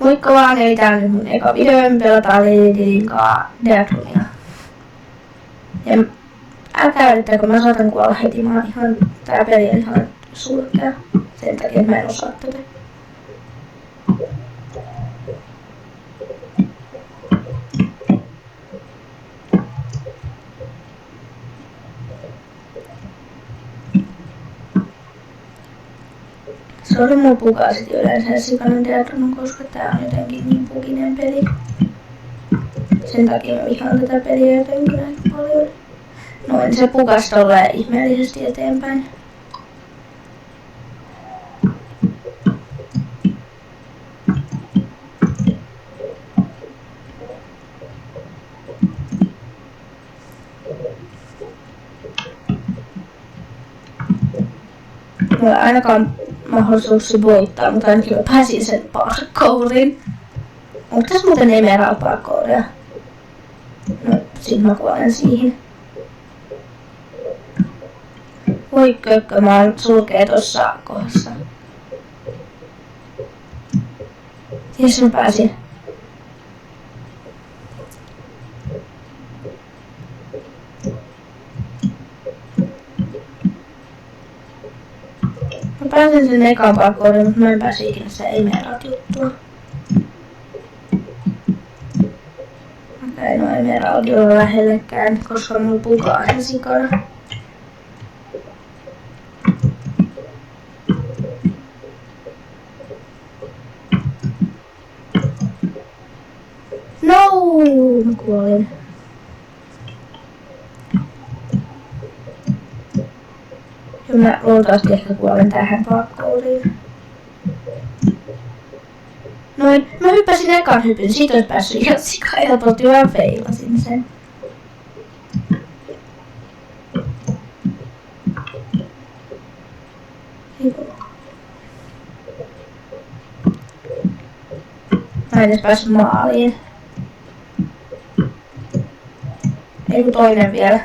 Moikka vaan, eli tää on nyt mun eka video, me pelataan Lady Deadroonia. Ja älkää yrittäkö, mä saatan kuolla heti, tää peli on ihan surkea. Sen takia mä en osaa tätä. Sori, mulla pukaa sit yleensä sikainen Deadroom, koska tää on jotenkin niin pukinen peli. Sen takia mä vihaan tätä peliä jotenkin aika paljon. Noin se pukas tolleen ihmeellisesti eteenpäin. Mulla ei ainakaan mahdollisuus voittaa, mutta ainakin mä pääsin sen parkouriin. Onko tässä muuten emerald parkouria? No, sit mä kuolen siihen. Voi kökkö, mä oon sulkee tossa kohdassa. Jes, mä pääsin. Mä pääsin sen ekaan parkouriin, mutta mä en pääsi ikinä sitä emerald-juttua. En oo emeraldia lähellekään, koska mulla pukaa sen sikana. No, mä kuolin. Ja mä luultavasti ehkä kuolen tähän parkouriin. Noin, mä hyppäsin ekan hypyn, siitä ois päässyt ihan sikahelposti, mä feilasin sen. Mä en edes päässyt maaliin. Ei kun toinen vielä.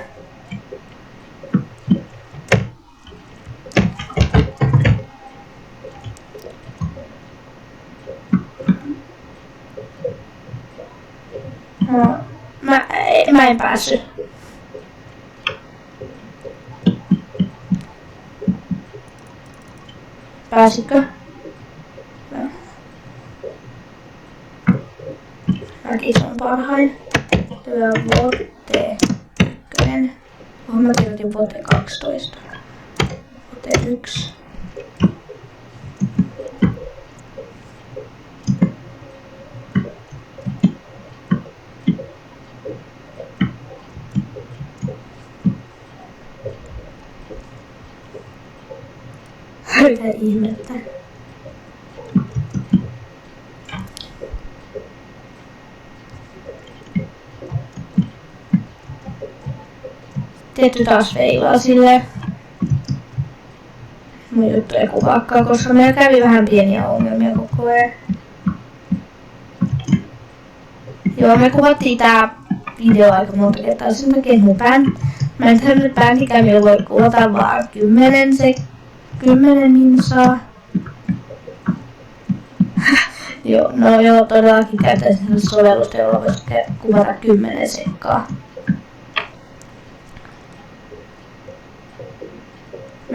No, mä en päässyt. Pääsikö? Mäkin se on parhain. Vote 1. Mä kirjoitin vote 12. Vote 1. Mitä ihmettä? Tietty taas feilaa silleen. Mun juttu ei kuvaakaan, koska meillä kävi vähän pieniä ongelmia koko ajan. Joo, me kuvattiin tää video aika monta kertaa, sen takia mä en tämmönen bändikämillä voi kuvata vaan 10 minsaa. Joo, no joo, todellakin käytän sellaista sovellusta, jolla voisi kuvata 10 sekkaa.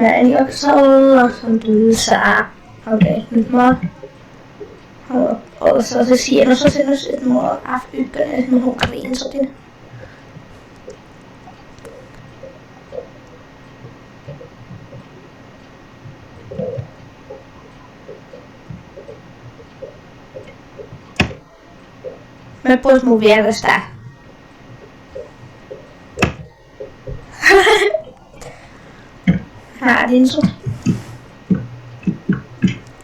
Mä en jaksa olla, se on tylsää. Okei, nyt mä haluan olla sellaisessa hienossa asennossa, että mulla on F1 ja sitten mä screenshotin. Mene pois mun vierestä. Häädin sut.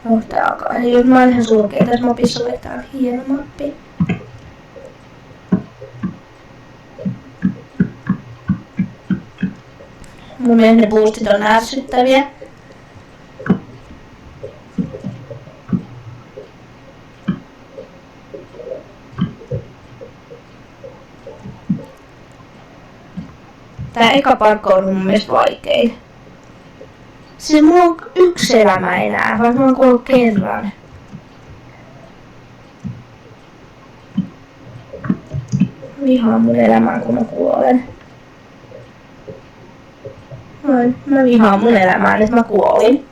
Oh, tää alkaa. Eli mä oon ihan surkea tässä mapissa, vaikka tää on hieno mappi. Mun mielestä ne boostit on ärsyttäviä. Tää eka parkour on mun mielestä vaikein. Siis mulla on 1 elämä enää, vaikka mä oon kuollut kerran. vihaan mun elämää, kun mä kuolen. Mä vihaan mun elämää, että mä kuolin.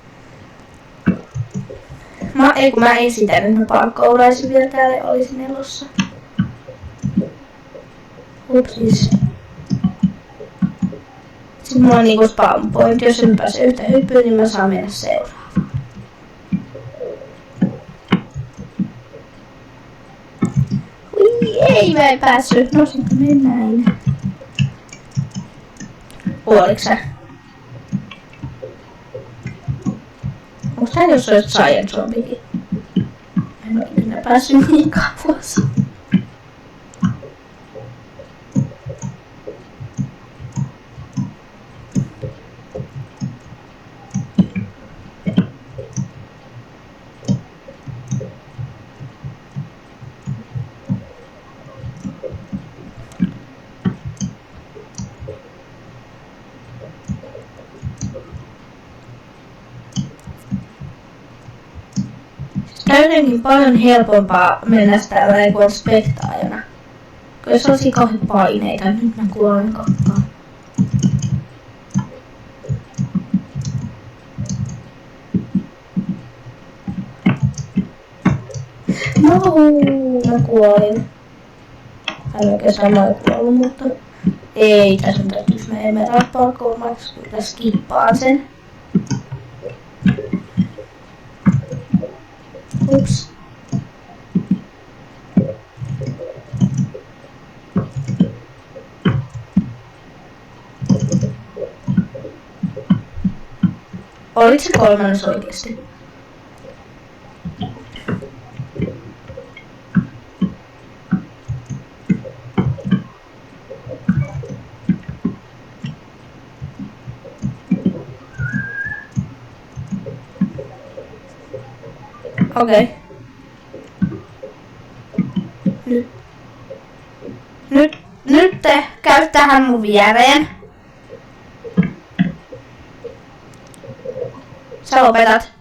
Kun mä esitän, että mä parkouraisin vielä täällä ja olisin elossa. Upsis. Sitten mulla on niinku spawn point, jos en pääse yhtä hyppyyn, niin mä saan mennä seuraavaan. Ui, ei mä en päässyt. No sitten mennään. Kuoliks sä? Onks tää jos olet Giant Zombikin? En oo ikinä päässyt niin kauas. Tää on jotenkin paljon helpompaa mennä täällä kuin spektaajana. Kyllä se olisi kauhean paineita, nyt mä kuolen kakkaan. No, mä kuolin. Hän oikein sama kuollut, mutta ei tässä on täytyisi mä emerald parkour, mä kyllä skippaan sen. Ups. Oliko se kolmannes oikeesti? Okei. Nyt te käy tähän mun viereen. Sä lopetat.